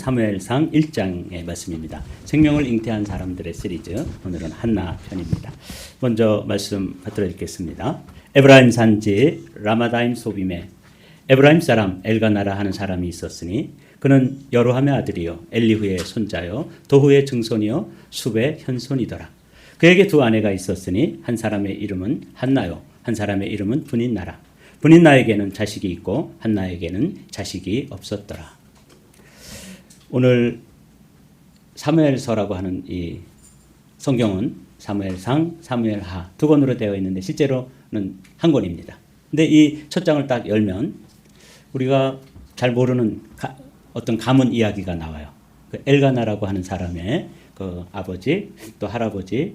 사무엘상 1장의 말씀입니다. 생명을 잉태한 사람들의 시리즈, 오늘은 한나 편입니다. 먼저 말씀 받들어 읽겠습니다. 에브라임 산지 라마다임 소빔에 에브라임 사람 엘가나라 하는 사람이 있었으니 그는 여로함의 아들이요 엘리후의 손자요 도후의 증손이요 숲의 현손이더라. 그에게 두 아내가 있었으니 한 사람의 이름은 한나요 한 사람의 이름은 분인나라. 분인나에게는 자식이 있고 한나에게는 자식이 없었더라. 오늘 사무엘서라고 하는 이 성경은 사무엘상, 사무엘하 두 권으로 되어 있는데 실제로는 한 권입니다. 근데 이 첫 장을 딱 열면 우리가 잘 모르는 어떤 가문 이야기가 나와요. 그 엘가나라고 하는 사람의 그 아버지, 또 할아버지,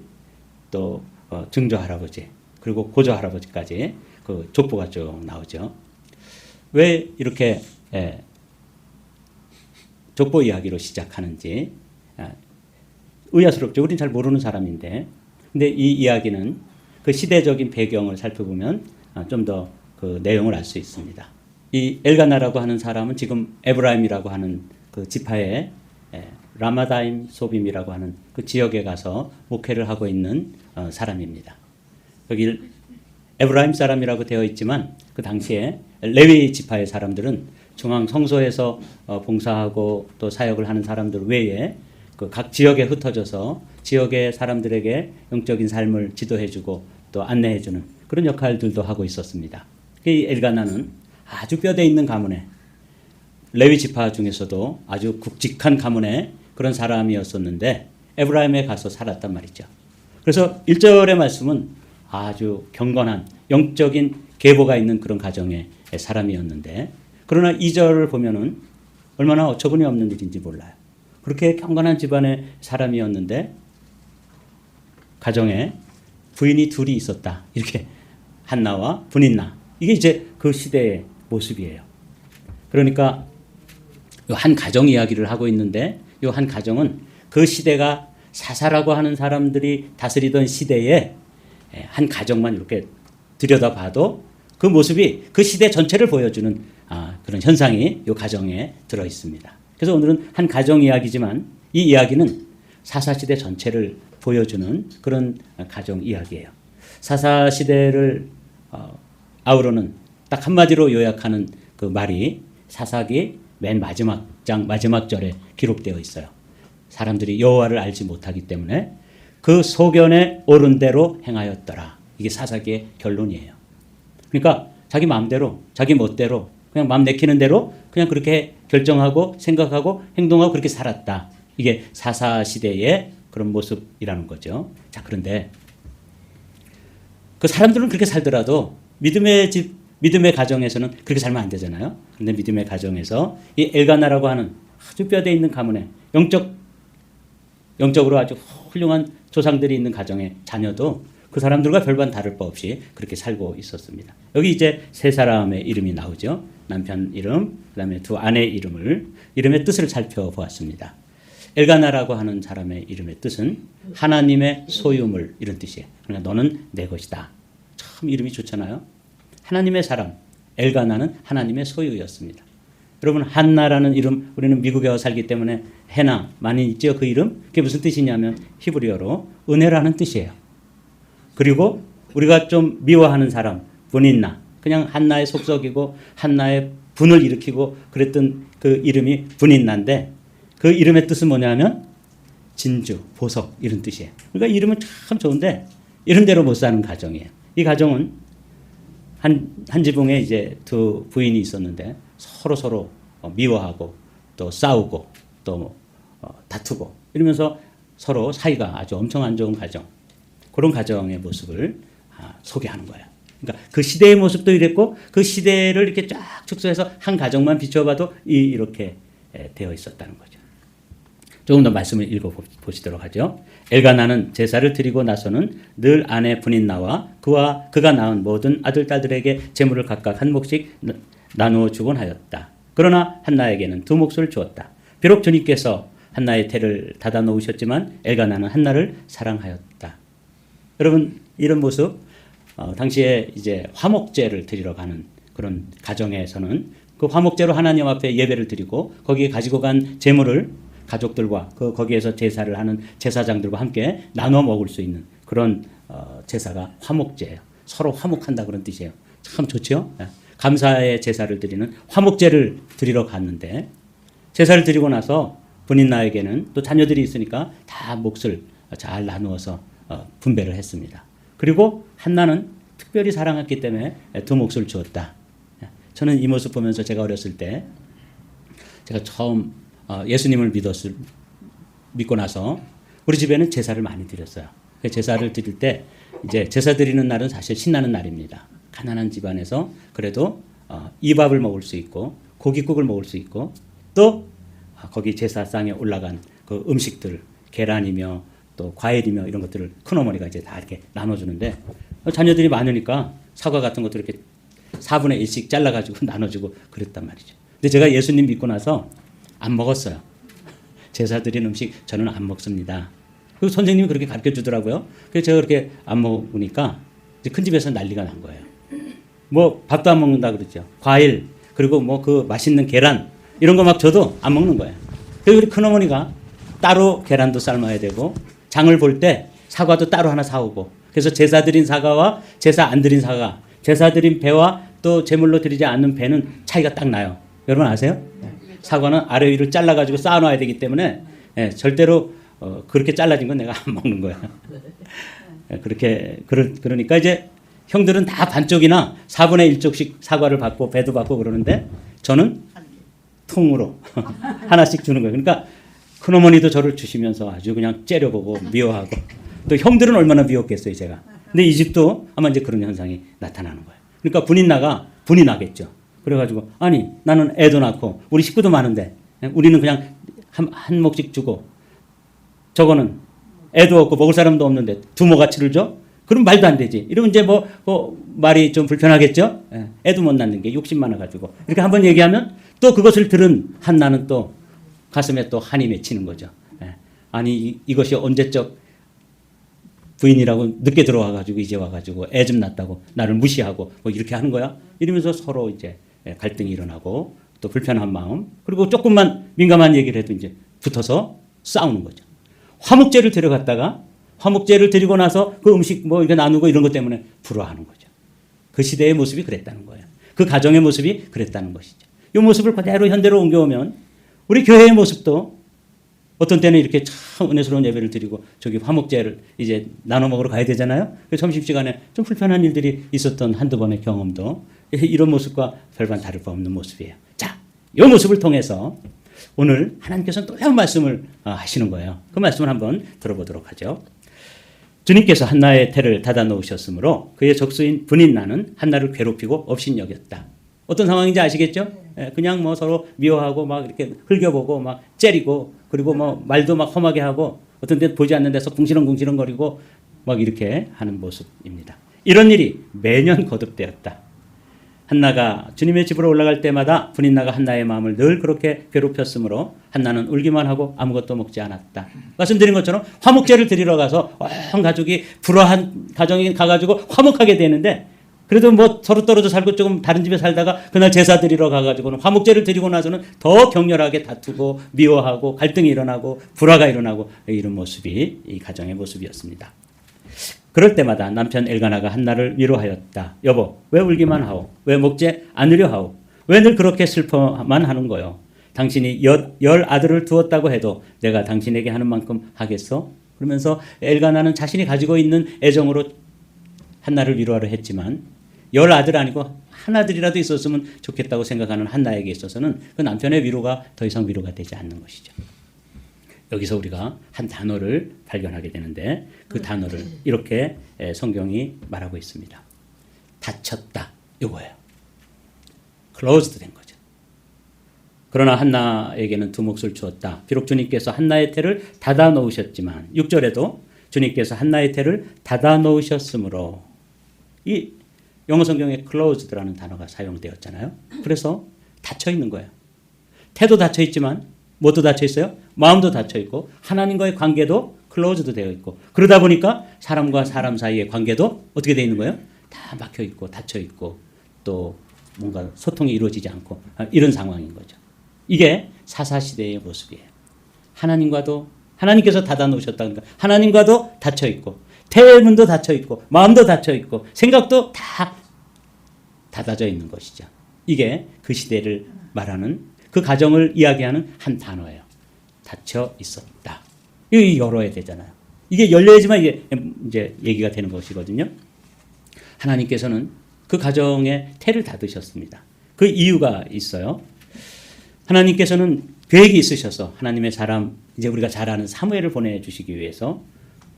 또 증조 할아버지, 그리고 고조 할아버지까지 그 족보가 쭉 나오죠. 왜 이렇게 족보 이야기로 시작하는지 의아스럽죠. 우린 잘 모르는 사람인데. 근데 이 이야기는 그 시대적인 배경을 살펴보면 좀 더 그 내용을 알 수 있습니다. 이 엘가나라고 하는 사람은 지금 에브라임이라고 하는 그 지파의 라마다임 소빔이라고 하는 그 지역에 가서 목회를 하고 있는 사람입니다. 여기 에브라임 사람이라고 되어 있지만 그 당시에 레위 지파의 사람들은 중앙 성소에서 봉사하고 또 사역을 하는 사람들 외에 그 각 지역에 흩어져서 지역의 사람들에게 영적인 삶을 지도해주고 또 안내해주는 그런 역할들도 하고 있었습니다. 이 엘가나는 아주 뼈대 있는 가문에 레위 지파 중에서도 아주 굵직한 가문의 그런 사람이었었는데 에브라임에 가서 살았단 말이죠. 그래서 1절의 말씀은 아주 경건한 영적인 계보가 있는 그런 가정의 사람이었는데 그러나 2절을 보면은 얼마나 어처구니 없는 일인지 몰라요. 그렇게 경건한 집안의 사람이었는데 가정에 부인이 둘이 있었다. 이렇게 한나와 분인나. 이게 이제 그 시대의 모습이에요. 그러니까 한 가정 이야기를 하고 있는데 이 한 가정은 그 시대가 사사라고 하는 사람들이 다스리던 시대에 한 가정만 이렇게 들여다봐도 그 모습이 그 시대 전체를 보여주는 그런 현상이 이 가정에 들어 있습니다. 그래서 오늘은 한 가정 이야기지만 이 이야기는 사사시대 전체를 보여주는 그런 가정 이야기예요. 사사시대를 아우러는 딱 한마디로 요약하는 그 말이 사사기 맨 마지막 장 마지막 절에 기록되어 있어요. 사람들이 여호와를 알지 못하기 때문에 그 소견에 옳은 대로 행하였더라. 이게 사사기의 결론이에요. 그러니까 자기 마음대로 자기 멋대로 그냥 마음 내키는 대로 그냥 그렇게 결정하고 생각하고 행동하고 그렇게 살았다. 이게 사사시대의 그런 모습이라는 거죠. 자, 그런데 그 사람들은 그렇게 살더라도 믿음의 가정에서는 그렇게 살면 안 되잖아요. 그런데 믿음의 가정에서 이 엘가나라고 하는 아주 뼈대 있는 가문에 영적으로 아주 훌륭한 조상들이 있는 가정의 자녀도 그 사람들과 별반 다를 바 없이 그렇게 살고 있었습니다. 여기 이제 세 사람의 이름이 나오죠. 남편 이름, 그다음에 두 아내 이름의 뜻을 살펴보았습니다. 엘가나라고 하는 사람의 이름의 뜻은 하나님의 소유물 이런 뜻이에요. 그러니까 너는 내 것이다. 참 이름이 좋잖아요. 하나님의 사람, 엘가나는 하나님의 소유였습니다. 여러분 한나라는 이름 우리는 미국에 와 살기 때문에 해나 많이 있죠. 그 이름 그게 무슨 뜻이냐면 히브리어로 은혜라는 뜻이에요. 그리고 우리가 좀 미워하는 사람 분인나 그냥 한나의 속썩이고 한나의 분을 일으키고 그랬던 그 이름이 분인나인데 그 이름의 뜻은 뭐냐면 진주, 보석 이런 뜻이에요. 그러니까 이름은 참 좋은데 이런 대로 못 사는 가정이에요. 이 가정은 한 지붕에 이제 두 부인이 있었는데 서로 미워하고 또 싸우고 또 다투고 이러면서 서로 사이가 아주 엄청 안 좋은 가정. 그런 가정의 모습을 소개하는 거예요. 그러니까 그 시대의 모습도 이랬고 그 시대를 이렇게 쫙 축소해서 한 가정만 비춰봐도 이렇게 되어 있었다는 거죠. 조금 더 말씀을 읽어보시도록 하죠. 엘가나는 제사를 드리고 나서는 늘 아내 분인나와 그가 낳은 모든 아들 딸들에게 재물을 각각 한 몫씩 나누어 주곤 하였다. 그러나 한나에게는 두 몫을 주었다. 비록 주님께서 한나의 태를 닫아 놓으셨지만 엘가나는 한나를 사랑하였다. 여러분 이런 모습 당시에 이제 화목제를 드리러 가는 그런 가정에서는 그 화목제로 하나님 앞에 예배를 드리고 거기에 가지고 간 재물을 가족들과 거기에서 제사를 하는 제사장들과 함께 나눠 먹을 수 있는 그런 제사가 화목제예요. 서로 화목한다 그런 뜻이에요. 참 좋죠? 감사의 제사를 드리는 화목제를 드리러 갔는데 제사를 드리고 나서 분인나에게는 또 자녀들이 있으니까 다 몫을 잘 나누어서 분배를 했습니다. 그리고 한나는 특별히 사랑했기 때문에 두 몫을 주었다. 저는 이 모습 보면서 제가 어렸을 때 제가 처음 예수님을 믿고 나서 우리 집에는 제사를 많이 드렸어요. 제사를 드릴 때 이제 제사 드리는 날은 사실 신나는 날입니다. 가난한 집안에서 그래도 이밥을 먹을 수 있고 고깃국을 먹을 수 있고 또 거기 제사상에 올라간 그 음식들 계란이며 또 과일이며 이런 것들을 큰어머니가 이제 다 이렇게 나눠주는데 자녀들이 많으니까 사과 같은 것도 이렇게 4분의 1씩 잘라가지고 나눠주고 그랬단 말이죠. 근데 제가 예수님 믿고 나서 안 먹었어요. 제사 드린 음식 저는 안 먹습니다. 그리고 선생님이 그렇게 가르쳐 주더라고요. 그래서 제가 그렇게 안 먹으니까 이제 큰 집에서 난리가 난 거예요. 뭐 밥도 안 먹는다 그러죠. 과일 그리고 뭐 그 맛있는 계란 이런 거 막 줘도 안 먹는 거예요. 그리고 우리 큰어머니가 따로 계란도 삶아야 되고 장을 볼 때 사과도 따로 하나 사오고 그래서 제사 드린 사과와 제사 안 드린 사과 제사 드린 배와 또 제물로 드리지 않는 배는 차이가 딱 나요. 여러분 아세요? 사과는 아래 위로 잘라가지고 쌓아놔야 되기 때문에 절대로 그렇게 잘라진 건 내가 안 먹는 거예요. 그러니까 이제 형들은 다 반쪽이나 4분의 1쪽씩 사과를 받고 배도 받고 그러는데 저는 통으로 하나씩 주는 거예요. 그러니까 큰어머니도 저를 주시면서 아주 그냥 째려보고 미워하고 또 형들은 얼마나 미웠겠어요 제가. 근데 이 집도 아마 이제 그런 현상이 나타나는 거예요. 그러니까 분이 나겠죠. 그래가지고 아니 나는 애도 낳고 우리 식구도 많은데 우리는 그냥 한 몫씩 주고 저거는 애도 없고 먹을 사람도 없는데 두 모가치를 줘? 그럼 말도 안 되지. 이러면 이제 뭐 말이 좀 불편하겠죠. 애도 못 낳는 게 욕심 많아가지고 이렇게 한번 얘기하면 또 그것을 들은 한나는 또 가슴에 또 한이 맺히는 거죠. 아니 이것이 언제적 부인이라고 늦게 들어와가지고 이제 와가지고 애 좀 낳았다고 나를 무시하고 뭐 이렇게 하는 거야? 이러면서 서로 이제 갈등이 일어나고 또 불편한 마음 그리고 조금만 민감한 얘기를 해도 이제 붙어서 싸우는 거죠. 화목제를 데려갔다가 화목제를 드리고 나서 그 음식 뭐 이렇게 나누고 이런 것 때문에 불화하는 거죠. 그 시대의 모습이 그랬다는 거예요. 그 가정의 모습이 그랬다는 것이죠. 이 모습을 그대로 현대로 옮겨오면 우리 교회의 모습도 어떤 때는 이렇게 참 은혜스러운 예배를 드리고 저기 화목제를 이제 나눠 먹으러 가야 되잖아요. 점심시간에 좀 불편한 일들이 있었던 한두 번의 경험도 이런 모습과 별반 다를 바 없는 모습이에요. 자, 이 모습을 통해서 오늘 하나님께서는 또 한 말씀을 하시는 거예요. 그 말씀을 한번 들어보도록 하죠. 주님께서 한나의 태를 닫아 놓으셨으므로 그의 적수인 분인나는 한나를 괴롭히고 업신여겼다. 어떤 상황인지 아시겠죠? 그냥 뭐 서로 미워하고 막 이렇게 흘겨보고 막 째리고 그리고 뭐 말도 막 험하게 하고 어떤 데 보지 않는 데서 궁시렁궁시렁거리고 막 이렇게 하는 모습입니다. 이런 일이 매년 거듭되었다. 한나가 주님의 집으로 올라갈 때마다 분인나가 한나의 마음을 늘 그렇게 괴롭혔으므로 한나는 울기만 하고 아무것도 먹지 않았다. 말씀드린 것처럼 화목제를 드리러 가서 온 가족이 불화한 가정이 가가지고 화목하게 되는데 그래도 뭐 서로 떨어져 살고 조금 다른 집에 살다가 그날 제사 드리러 가가지고는 화목제를 드리고 나서는 더 격렬하게 다투고 미워하고 갈등이 일어나고 불화가 일어나고 이런 모습이 이 가정의 모습이었습니다. 그럴 때마다 남편 엘가나가 한나를 위로하였다. 여보, 왜 울기만 하오? 왜 먹지 않으려 하오? 왜 늘 그렇게 슬퍼만 하는 거요? 당신이 열 아들을 두었다고 해도 내가 당신에게 하는 만큼 하겠어? 그러면서 엘가나는 자신이 가지고 있는 애정으로 한나를 위로하려 했지만 열 아들 아니고 한 아들이라도 있었으면 좋겠다고 생각하는 한나에게 있어서는 그 남편의 위로가 더 이상 위로가 되지 않는 것이죠. 여기서 우리가 한 단어를 발견하게 되는데 그 단어를 이렇게 성경이 말하고 있습니다. 닫혔다 이거예요. closed 된 거죠. 그러나 한나에게는 두 몫을 주었다. 비록 주님께서 한나의 태를 닫아 놓으셨지만 6절에도 주님께서 한나의 태를 닫아 놓으셨으므로 이 영어 성경에 closed라는 단어가 사용되었잖아요. 그래서 닫혀 있는 거예요. 태도 닫혀 있지만 뭐도 닫혀 있어요? 마음도 닫혀 있고 하나님과의 관계도 클로즈도 되어 있고 그러다 보니까 사람과 사람 사이의 관계도 어떻게 되어 있는 거예요? 다 막혀 있고 닫혀 있고 또 뭔가 소통이 이루어지지 않고 이런 상황인 거죠. 이게 사사시대의 모습이에요. 하나님께서 닫아놓으셨다니까 하나님과도 닫혀있고 태문도 닫혀있고 마음도 닫혀있고 생각도 다 닫아져 있는 것이죠. 이게 그 시대를 말하는 그 가정을 이야기하는 한 단어예요. 닫혀 있었다. 이거 열어야 되잖아요. 이게 열려야지만 이게 이제 얘기가 되는 것이거든요. 하나님께서는 그 가정에 태를 닫으셨습니다. 그 이유가 있어요. 하나님께서는 계획이 있으셔서 하나님의 사람, 이제 우리가 잘 아는 사무엘을 보내주시기 위해서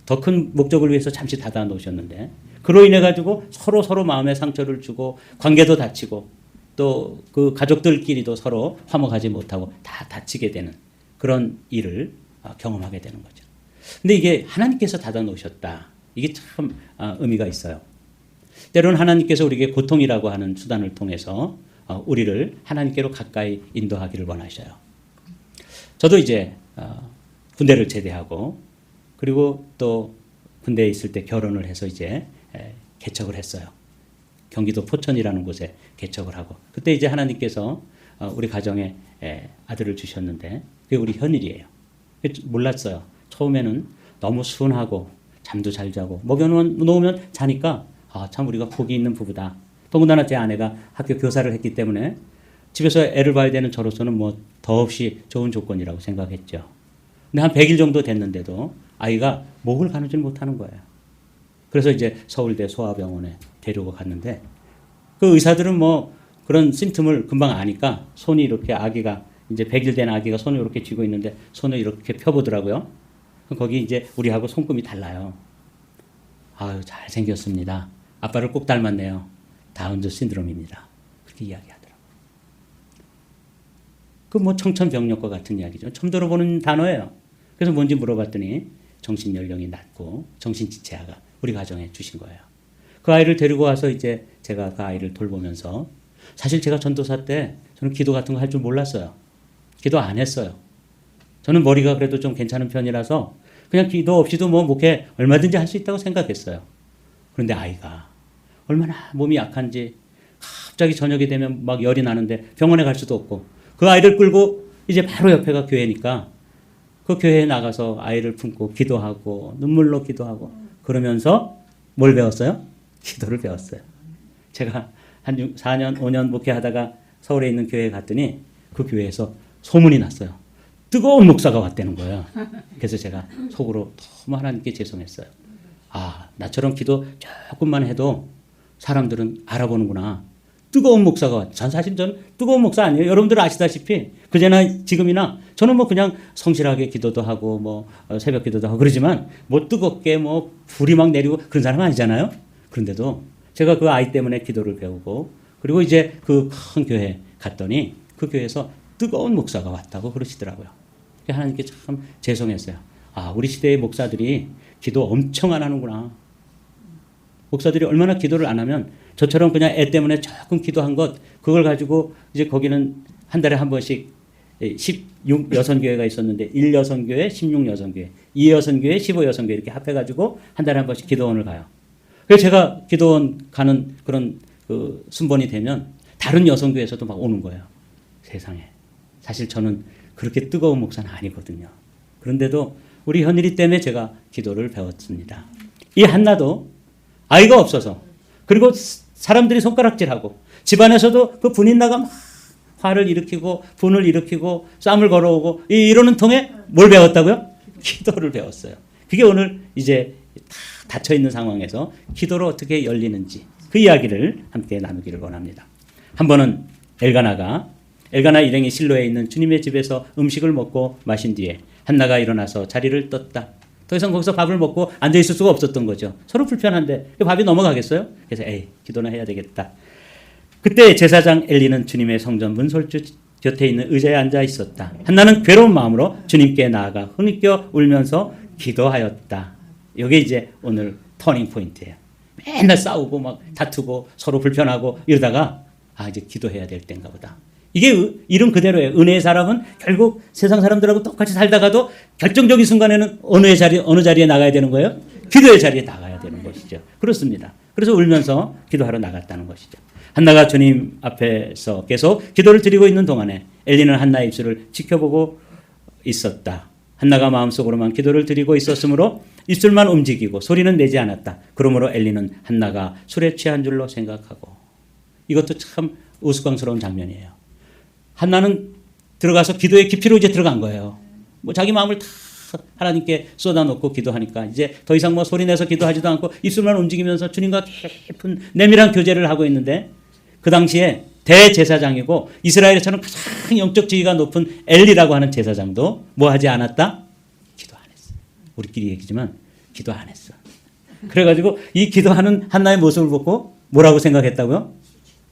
더 큰 목적을 위해서 잠시 닫아 놓으셨는데 그로 인해 가지고 서로 마음의 상처를 주고 관계도 다치고 또 그 가족들끼리도 서로 화목하지 못하고 다 다치게 되는 그런 일을 경험하게 되는 거죠. 근데 이게 하나님께서 닫아 놓으셨다. 이게 참 의미가 있어요. 때로는 하나님께서 우리에게 고통이라고 하는 수단을 통해서 우리를 하나님께로 가까이 인도하기를 원하셔요. 저도 이제 군대를 제대하고 그리고 또 군대에 있을 때 결혼을 해서 이제 개척을 했어요. 경기도 포천이라는 곳에 개척을 하고 그때 이제 하나님께서 우리 가정에 아들을 주셨는데 그게 우리 현일이에요. 몰랐어요. 처음에는 너무 순하고 잠도 잘 자고 먹여놓으면 자니까 참 우리가 복이 있는 부부다. 더군다나 제 아내가 학교 교사를 했기 때문에 집에서 애를 봐야 되는 저로서는 뭐 더없이 좋은 조건이라고 생각했죠. 근데 한 100일 정도 됐는데도 아이가 목을 가누지 못하는 거예요. 그래서 이제 서울대 소아병원에 데리고 갔는데 그 의사들은 뭐 그런 심틈을 금방 아니까 손이 이렇게 아기가 이제 100일 된 아기가 손을 이렇게 쥐고 있는데 손을 이렇게 펴보더라고요. 거기 이제 우리하고 손금이 달라요. 아유, 잘생겼습니다. 아빠를 꼭 닮았네요. 다운즈 신드롬입니다. 그렇게 이야기하더라고요. 그 뭐 청천벽력과 같은 이야기죠. 처음 들어보는 단어예요. 그래서 뭔지 물어봤더니 정신연령이 낮고 정신지체아가 우리 가정에 주신 거예요. 그 아이를 데리고 와서 이제 제가 그 아이를 돌보면서 사실 제가 전도사 때 저는 기도 같은 거 할 줄 몰랐어요. 기도 안 했어요. 저는 머리가 그래도 좀 괜찮은 편이라서 그냥 기도 없이도 뭐 목회 얼마든지 할 수 있다고 생각했어요. 그런데 아이가 얼마나 몸이 약한지 갑자기 저녁이 되면 막 열이 나는데 병원에 갈 수도 없고 그 아이를 끌고 이제 바로 옆에가 교회니까 그 교회에 나가서 아이를 품고 기도하고 눈물로 기도하고 그러면서 뭘 배웠어요? 기도를 배웠어요. 제가 한 4년, 5년 목회하다가 서울에 있는 교회에 갔더니 그 교회에서 소문이 났어요. 뜨거운 목사가 왔다는 거예요. 그래서 제가 속으로 너무 하나님께 죄송했어요. 나처럼 기도 조금만 해도 사람들은 알아보는구나. 뜨거운 목사가 왔. 사실 저는 뜨거운 목사 아니에요. 여러분들 아시다시피 그제나 지금이나 저는 뭐 그냥 성실하게 기도도 하고 뭐 새벽 기도도 하고 그러지만 뭐 뜨겁게 뭐 불이 막 내리고 그런 사람 아니잖아요. 그런데도 제가 그 아이 때문에 기도를 배우고 그리고 이제 그 큰 교회 갔더니 그 교회에서 뜨거운 목사가 왔다고 그러시더라고요. 하나님께 참 죄송했어요. 우리 시대의 목사들이 기도 엄청 안 하는구나. 목사들이 얼마나 기도를 안 하면 저처럼 그냥 애 때문에 조금 기도한 것 그걸 가지고 이제 거기는 한 달에 한 번씩 16여선교회가 있었는데 1여선교회, 16여선교회, 2여선교회, 15여선교회 이렇게 합해가지고 한 달에 한 번씩 기도원을 가요. 그래서 제가 기도원 가는 그런 그 순번이 되면 다른 여선교회에서도 막 오는 거예요. 세상에. 사실 저는 그렇게 뜨거운 목사는 아니거든요. 그런데도 우리 현일이 때문에 제가 기도를 배웠습니다. 이 한나도 아이가 없어서 그리고 사람들이 손가락질하고 집안에서도 그 분인 나가 막 화를 일으키고 분을 일으키고 싸움을 걸어오고 이러는 통에 뭘 배웠다고요? 기도를 배웠어요. 그게 오늘 이제 다 닫혀있는 상황에서 기도로 어떻게 열리는지 그 이야기를 함께 나누기를 원합니다. 한 번은 엘가나 일행이 실로에 있는 주님의 집에서 음식을 먹고 마신 뒤에 한나가 일어나서 자리를 떴다. 더 이상 거기서 밥을 먹고 앉아있을 수가 없었던 거죠. 서로 불편한데 밥이 넘어가겠어요? 그래서 기도나 해야 되겠다. 그때 제사장 엘리는 주님의 성전 문설주 곁에 있는 의자에 앉아 있었다. 한나는 괴로운 마음으로 주님께 나아가 흐느껴 울면서 기도하였다. 이게 이제 오늘 터닝 포인트예요. 맨날 싸우고 막 다투고 서로 불편하고 이러다가 이제 기도해야 될 때인가 보다. 이게 이름 그대로예요. 은혜의 사람은 결국 세상 사람들하고 똑같이 살다가도 결정적인 순간에는 어느 자리에 나가야 되는 거예요? 기도의 자리에 나가야 되는 것이죠. 그렇습니다. 그래서 울면서 기도하러 나갔다는 것이죠. 한나가 주님 앞에서 계속 기도를 드리고 있는 동안에 엘리는 한나의 입술을 지켜보고 있었다. 한나가 마음속으로만 기도를 드리고 있었으므로 입술만 움직이고 소리는 내지 않았다. 그러므로 엘리는 한나가 술에 취한 줄로 생각하고. 이것도 참 우스꽝스러운 장면이에요. 한나는 들어가서 기도의 깊이로 이제 들어간 거예요. 뭐 자기 마음을 다 하나님께 쏟아놓고 기도하니까 이제 더 이상 뭐 소리내서 기도하지도 않고 입술만 움직이면서 주님과 깊은 내밀한 교제를 하고 있는데, 그 당시에 대제사장이고 이스라엘에서는 가장 영적 지위가 높은 엘리라고 하는 제사장도 뭐 하지 않았다? 기도 안 했어. 우리끼리 얘기지만 기도 안 했어. 그래가지고 이 기도하는 한나의 모습을 보고 뭐라고 생각했다고요?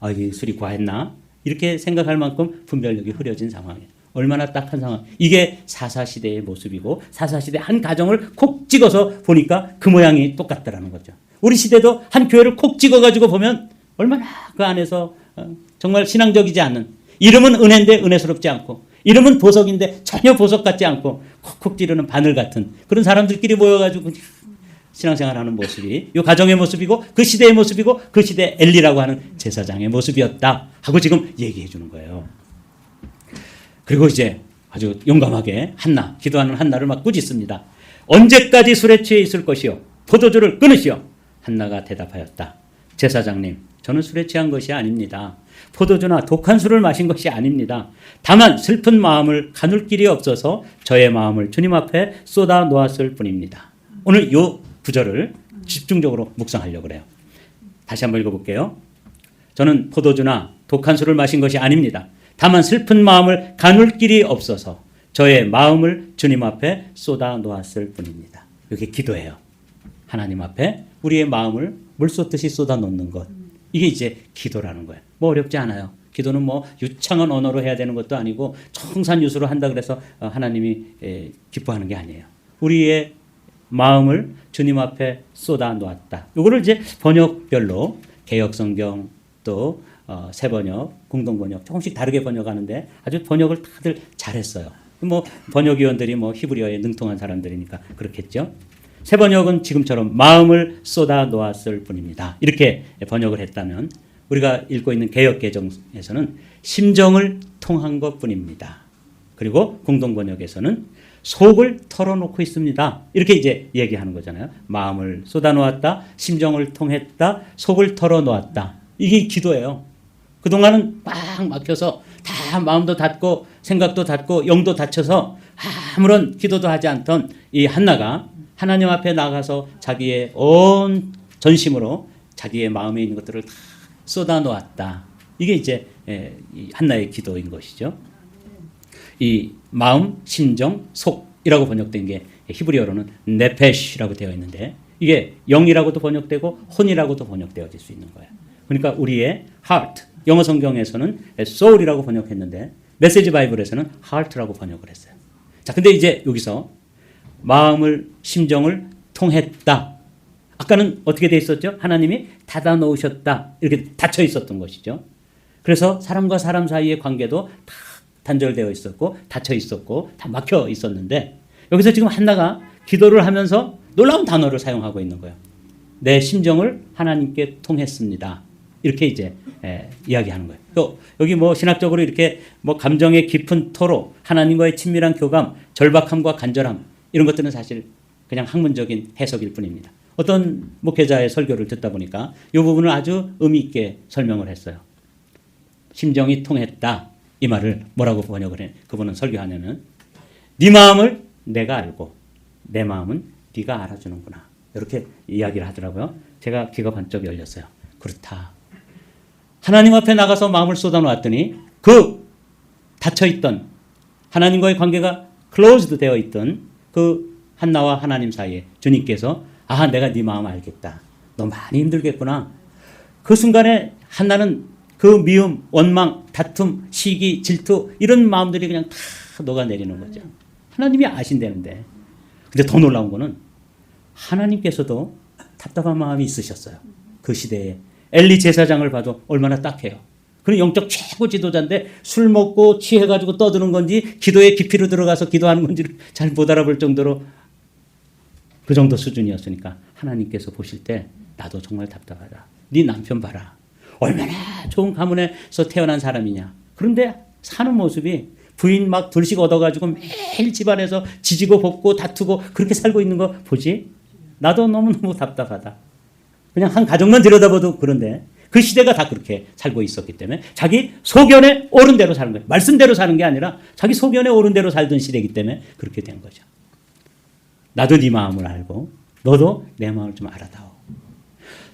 아, 이게 술이 과했나? 이렇게 생각할 만큼 분별력이 흐려진 상황이에요. 얼마나 딱한 상황. 이게 사사시대의 모습이고, 사사시대 한 가정을 콕 찍어서 보니까 그 모양이 똑같다라는 거죠. 우리 시대도 한 교회를 콕 찍어가지고 보면 얼마나 그 안에서 정말 신앙적이지 않는, 이름은 은혜인데 은혜스럽지 않고, 이름은 보석인데 전혀 보석 같지 않고 콕콕 찌르는 바늘 같은 그런 사람들끼리 모여가지고 신앙생활하는 모습이 이 가정의 모습이고, 그 시대의 모습이고, 그 시대 엘리라고 하는 제사장의 모습이었다 하고 지금 얘기해 주는 거예요. 그리고 이제 아주 용감하게 한나, 기도하는 한나를 막 꾸짖습니다. 언제까지 술에 취해 있을 것이요? 포도주를 끊으시오. 한나가 대답하였다. 제사장님, 저는 술에 취한 것이 아닙니다. 포도주나 독한 술을 마신 것이 아닙니다. 다만 슬픈 마음을 가눌 길이 없어서 저의 마음을 주님 앞에 쏟아 놓았을 뿐입니다. 오늘 이 구절을 집중적으로 묵상하려고 그래요. 다시 한번 읽어볼게요. 저는 포도주나 독한 술을 마신 것이 아닙니다. 다만 슬픈 마음을 가눌 길이 없어서 저의 마음을 주님 앞에 쏟아 놓았을 뿐입니다. 이게 기도예요. 하나님 앞에 우리의 마음을 물 쏟듯이 쏟아 놓는 것. 이게 이제 기도라는 거예요. 뭐 어렵지 않아요. 기도는 뭐 유창한 언어로 해야 되는 것도 아니고 청산유수로 한다 그래서 하나님이 기뻐하는 게 아니에요. 우리의 마음을 주님 앞에 쏟아 놓았다. 이거를 이제 번역별로 개역성경 또 새번역, 공동번역 조금씩 다르게 번역하는데 아주 번역을 다들 잘했어요. 뭐 번역위원들이 뭐 히브리어에 능통한 사람들이니까 그렇겠죠. 새번역은 지금처럼 마음을 쏟아 놓았을 뿐입니다. 이렇게 번역을 했다면, 우리가 읽고 있는 개역개정에서는 심정을 통한 것뿐입니다. 그리고 공동번역에서는 속을 털어놓고 있습니다. 이렇게 이제 얘기하는 거잖아요. 마음을 쏟아 놓았다, 심정을 통했다, 속을 털어놓았다. 이게 기도예요. 그동안은 꽉 막혀서 다 마음도 닫고 생각도 닫고 영도 닫혀서 아무런 기도도 하지 않던 이 한나가 하나님 앞에 나가서 자기의 온 전심으로 자기의 마음에 있는 것들을 다 쏟아 놓았다. 이게 이제 이 한나의 기도인 것이죠. 이 마음, 심정, 속이라고 번역된 게 히브리어로는 네페시라고 되어 있는데, 이게 영이라고도 번역되고 혼이라고도 번역되어질 수 있는 거예요. 그러니까 우리의 heart, 영어 성경에서는 soul이라고 번역했는데 메시지 바이블에서는 heart라고 번역을 했어요. 자, 근데 이제 여기서 마음을, 심정을 통했다. 아까는 어떻게 돼 있었죠? 하나님이 닫아 놓으셨다. 이렇게 닫혀 있었던 것이죠. 그래서 사람과 사람 사이의 관계도 다 단절되어 있었고 닫혀 있었고 다 막혀 있었는데, 여기서 지금 한나가 기도를 하면서 놀라운 단어를 사용하고 있는 거예요. 내 심정을 하나님께 통했습니다. 이렇게 이제 이야기하는 거예요. 또 여기 뭐 신학적으로 이렇게 뭐 감정의 깊은 토로, 하나님과의 친밀한 교감, 절박함과 간절함, 이런 것들은 사실 그냥 학문적인 해석일 뿐입니다. 어떤 목회자의 설교를 듣다 보니까 이 부분을 아주 의미 있게 설명을 했어요. 심정이 통했다. 이 말을 뭐라고 번역을 해? 그분은 설교하면은 네 마음을 내가 알고 내 마음은 네가 알아주는구나. 이렇게 이야기를 하더라고요. 제가 귀가 번쩍 열렸어요. 그렇다. 하나님 앞에 나가서 마음을 쏟아놓았더니 그 닫혀있던 하나님과의 관계가 클로즈드 되어 있던 그 한나와 하나님 사이에 주님께서 아, 내가 네 마음 알겠다. 너 많이 힘들겠구나. 그 순간에 한나는 그 미움, 원망, 다툼, 시기, 질투 이런 마음들이 그냥 다 녹아내리는 거죠. 하나님이 아신다는데. 근데 더 놀라운 거는 하나님께서도 답답한 마음이 있으셨어요. 그 시대에 엘리 제사장을 봐도 얼마나 딱해요. 그는 영적 최고 지도자인데 술 먹고 취해가지고 떠드는 건지 기도의 깊이로 들어가서 기도하는 건지를 잘 못 알아볼 정도로 그 정도 수준이었으니까 하나님께서 보실 때 나도 정말 답답하다. 네 남편 봐라. 얼마나 좋은 가문에서 태어난 사람이냐. 그런데 사는 모습이 부인 막 둘씩 얻어가지고 매일 집안에서 지지고 볶고 다투고 그렇게 살고 있는 거 보지? 나도 너무너무 답답하다. 그냥 한 가정만 들여다봐도 그런데 그 시대가 다 그렇게 살고 있었기 때문에 자기 소견에 옳은 대로 사는 거예요. 말씀대로 사는 게 아니라 자기 소견에 옳은 대로 살던 시대이기 때문에 그렇게 된 거죠. 나도 네 마음을 알고 너도 내 마음을 좀 알아다오.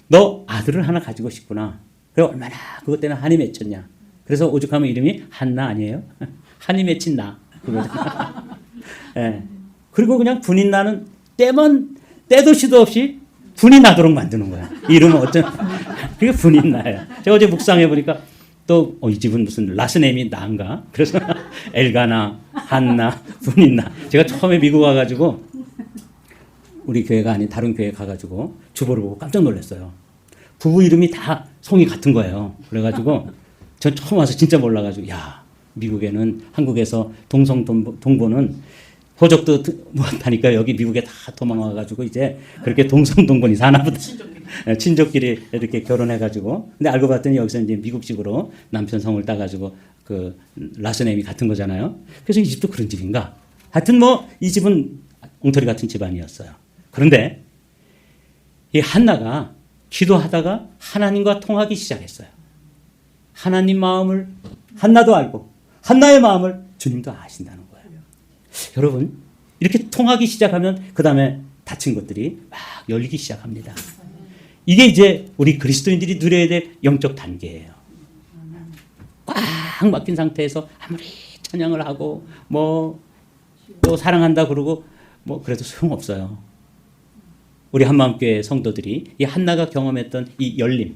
너 아들을 하나 가지고 싶구나. 그래 얼마나 그것 때문에 한이 맺혔냐. 그래서 오죽하면 이름이 한나 아니에요? 한이 맺힌 나. 네. 그리고 그냥 분이 나는 때도 시도 없이 분이 나도록 만드는 거야. 이름은 어쩐 그게 분이 나요. 제가 어제 묵상해 보니까 또 이 집은 무슨 라스네임이 나인가? 그래서 엘가나, 한나, 분이 나. 제가 처음에 미국 와가지고 우리 교회가 아닌 다른 교회 가가지고 주보를 보고 깜짝 놀랐어요. 부부 이름이 다 성이 같은 거예요. 그래가지고 저 처음 와서 진짜 몰라가지고 야 미국에는 한국에서 동성동보는 호적도 못하니까 여기 미국에 다 도망와가지고 이제 그렇게 동성동본이 사나보다. 친족끼리 이렇게 결혼해가지고. 근데 알고 봤더니 여기서 이제 미국식으로 남편 성을 따가지고 그 라스네임이 같은 거잖아요. 그래서 이 집도 그런 집인가? 하여튼 뭐 이 집은 엉터리 같은 집안이었어요. 그런데 이 한나가 기도하다가 하나님과 통하기 시작했어요. 하나님 마음을 한나도 알고 한나의 마음을 주님도 아신다는 거예요. 여러분 이렇게 통하기 시작하면 그 다음에 닫힌 것들이 막 열리기 시작합니다. 이게 이제 우리 그리스도인들이 누려야 될 영적 단계예요. 꽉 막힌 상태에서 아무리 찬양을 하고 뭐 또 사랑한다 그러고 뭐 그래도 소용없어요. 우리 한마음교회 성도들이 이 한나가 경험했던 이 열림,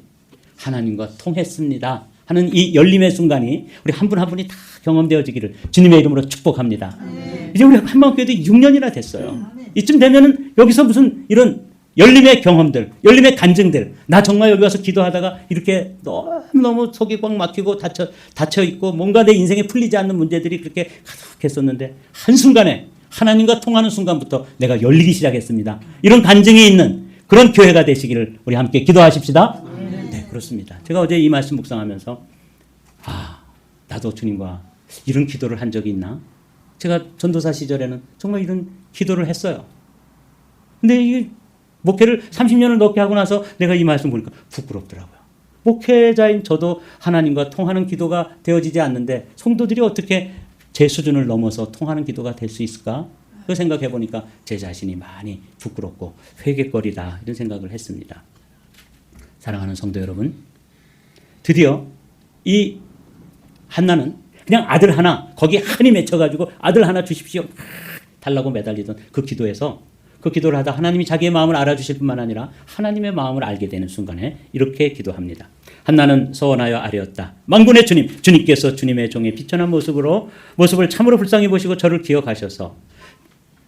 하나님과 통했습니다 하는 이 열림의 순간이 우리 한 분 한 분이 다 경험되어지기를 주님의 이름으로 축복합니다. 이제 우리 한마음교회도 6년이나 됐어요. 이쯤 되면은 여기서 무슨 이런 열림의 경험들, 열림의 간증들, 나 정말 여기 와서 기도하다가 이렇게 너무 속이 꽉 막히고 닫혀 있고 뭔가 내 인생에 풀리지 않는 문제들이 그렇게 가득했었는데 한순간에 하나님과 통하는 순간부터 내가 열리기 시작했습니다. 이런 간증이 있는 그런 교회가 되시기를 우리 함께 기도하십시다. 네, 그렇습니다. 제가 어제 이 말씀 묵상하면서 나도 주님과 이런 기도를 한 적이 있나? 제가 전도사 시절에는 정말 이런 기도를 했어요. 근데 이 목회를 30년을 넘게 하고 나서 내가 이 말씀 보니까 부끄럽더라고요. 목회자인 저도 하나님과 통하는 기도가 되어지지 않는데 성도들이 어떻게 제 수준을 넘어서 통하는 기도가 될 수 있을까? 그 생각해 보니까 제 자신이 많이 부끄럽고 회개거리다 이런 생각을 했습니다. 사랑하는 성도 여러분, 드디어 이 한나는 그냥 아들 하나 거기에 한이 맺혀가지고 아들 하나 주십시오 달라고 매달리던 그 기도에서 그 기도를 하다 하나님이 자기의 마음을 알아주실 뿐만 아니라 하나님의 마음을 알게 되는 순간에 이렇게 기도합니다. 한나는 서원하여 아뢰었다. 만군의 주님, 주님께서 주님의 종의 비천한 모습을 참으로 불쌍히 보시고 저를 기억하셔서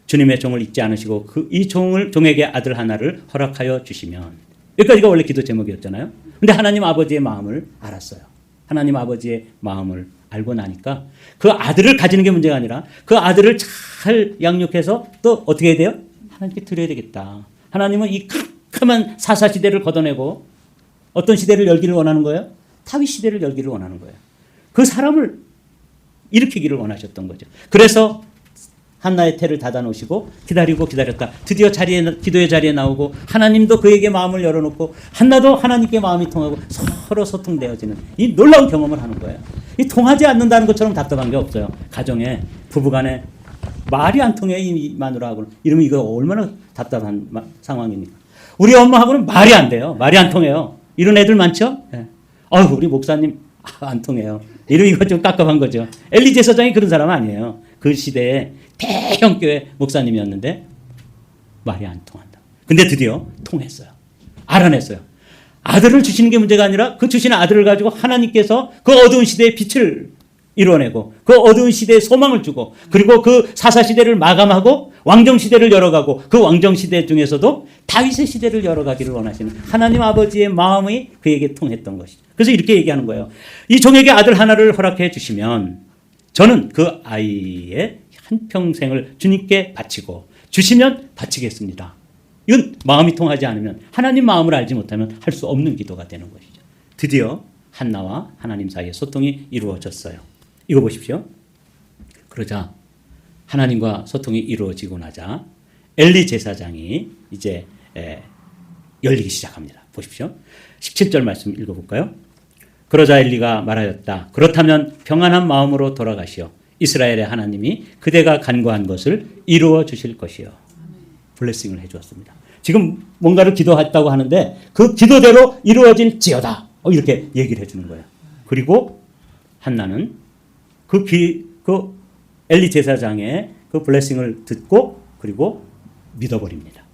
주님의 종을 잊지 않으시고 이 종에게 아들 하나를 허락하여 주시면. 여기까지가 원래 기도 제목이었잖아요. 근데 하나님 아버지의 마음을 알았어요. 하나님 아버지의 마음을 알고 나니까 그 아들을 가지는 게 문제가 아니라 그 아들을 잘 양육해서 또 어떻게 해야 돼요? 하나님께 드려야 되겠다. 하나님은 이 캄캄한 사사시대를 걷어내고 어떤 시대를 열기를 원하는 거예요? 다윗 시대를 열기를 원하는 거예요. 그 사람을 일으키기를 원하셨던 거죠. 그래서 한나의 태를 닫아 놓으시고 기다리고 기다렸다. 드디어 기도의 자리에 나오고 하나님도 그에게 마음을 열어놓고 한나도 하나님께 마음이 통하고 서로 소통되어지는 이 놀라운 경험을 하는 거예요. 이 통하지 않는다는 것처럼 답답한 게 없어요. 가정에 부부간에 말이 안 통해 이 마누라하고는. 이러면 이거 얼마나 답답한 상황입니까? 우리 엄마하고는 말이 안 돼요. 말이 안 통해요. 이런 애들 많죠? 네. 우리 목사님 안 통해요. 이러면 이거 좀 깝깝한 거죠. 엘리 제사장이 그런 사람 아니에요. 그 시대에 대형 교회 목사님이었는데 말이 안 통한다. 근데 드디어 통했어요. 알아냈어요. 아들을 주시는 게 문제가 아니라 그 주시는 아들을 가지고 하나님께서 그 어두운 시대의 빛을 이뤄내고 그 어두운 시대에 소망을 주고 그리고 그 사사시대를 마감하고 왕정시대를 열어가고 그 왕정시대 중에서도 다윗의 시대를 열어가기를 원하시는 하나님 아버지의 마음이 그에게 통했던 것이죠. 그래서 이렇게 얘기하는 거예요. 이 종에게 아들 하나를 허락해 주시면 저는 그 아이의 한평생을 주님께 바치고 주시면 바치겠습니다. 이건 마음이 통하지 않으면 하나님 마음을 알지 못하면 할 수 없는 기도가 되는 것이죠. 드디어 한나와 하나님 사이에 소통이 이루어졌어요. 이거 보십시오. 그러자 하나님과 소통이 이루어지고 나자 엘리 제사장이 이제 열리기 시작합니다. 보십시오. 17절 말씀 읽어볼까요? 그러자 엘리가 말하였다. 그렇다면 평안한 마음으로 돌아가시오. 이스라엘의 하나님이 그대가 간구한 것을 이루어 주실 것이요. 블레싱을 해주었습니다. 지금 뭔가를 기도했다고 하는데 그 기도대로 이루어질지어다. 이렇게 얘기를 해주는 거예요. 그리고 한나는 그 엘리 제사장의 그 블레싱을 듣고 그리고 믿어버립니다.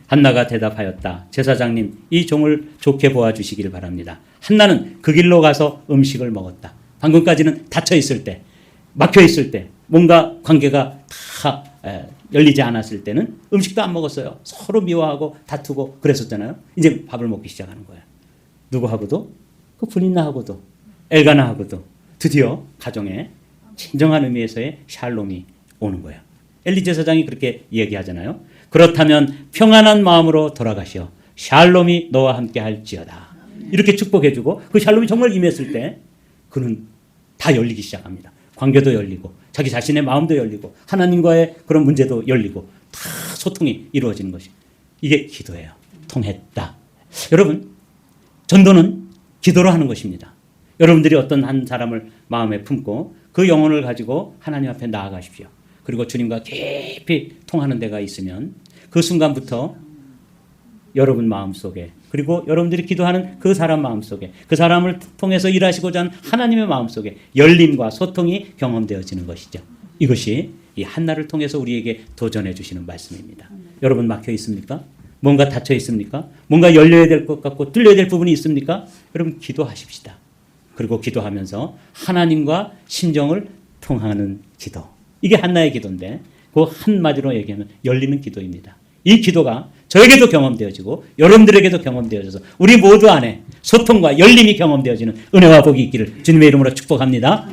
한나가 대답하였다. 제사장님, 이 종을 좋게 보아주시기를 바랍니다. 한나는 그 길로 가서 음식을 먹었다. 방금까지는 닫혀 있을 때, 막혀 있을 때, 뭔가 관계가 다 열리지 않았을 때는 음식도 안 먹었어요. 서로 미워하고 다투고 그랬었잖아요. 이제 밥을 먹기 시작하는 거예요. 누구하고도? 그 분인나하고도, 엘가나하고도 드디어 가정에 진정한 의미에서의 샬롬이 오는 거예요. 엘리 제사장이 그렇게 얘기하잖아요. 그렇다면 평안한 마음으로 돌아가시오. 샬롬이 너와 함께 할지어다. 이렇게 축복해주고 그 샬롬이 정말 임했을 때 그는 다 열리기 시작합니다. 관계도 열리고 자기 자신의 마음도 열리고 하나님과의 그런 문제도 열리고 다 소통이 이루어지는 것이 이게 기도예요. 통했다. 여러분, 전도는 기도로 하는 것입니다. 여러분들이 어떤 한 사람을 마음에 품고 그 영혼을 가지고 하나님 앞에 나아가십시오. 그리고 주님과 깊이 통하는 데가 있으면 그 순간부터 여러분 마음속에 그리고 여러분들이 기도하는 그 사람 마음속에 그 사람을 통해서 일하시고자 하는 하나님의 마음속에 열림과 소통이 경험되어지는 것이죠. 이것이 이 한나를 통해서 우리에게 도전해 주시는 말씀입니다. 여러분 막혀 있습니까? 뭔가 닫혀 있습니까? 뭔가 열려야 될 것 같고 뚫려야 될 부분이 있습니까? 여러분 기도하십시다. 그리고 기도하면서 하나님과 심정을 통하는 기도. 이게 한나의 기도인데 그 한마디로 얘기하면 열리는 기도입니다. 이 기도가 저에게도 경험되어지고 여러분들에게도 경험되어져서 우리 모두 안에 소통과 열림이 경험되어지는 은혜와 복이 있기를 주님의 이름으로 축복합니다.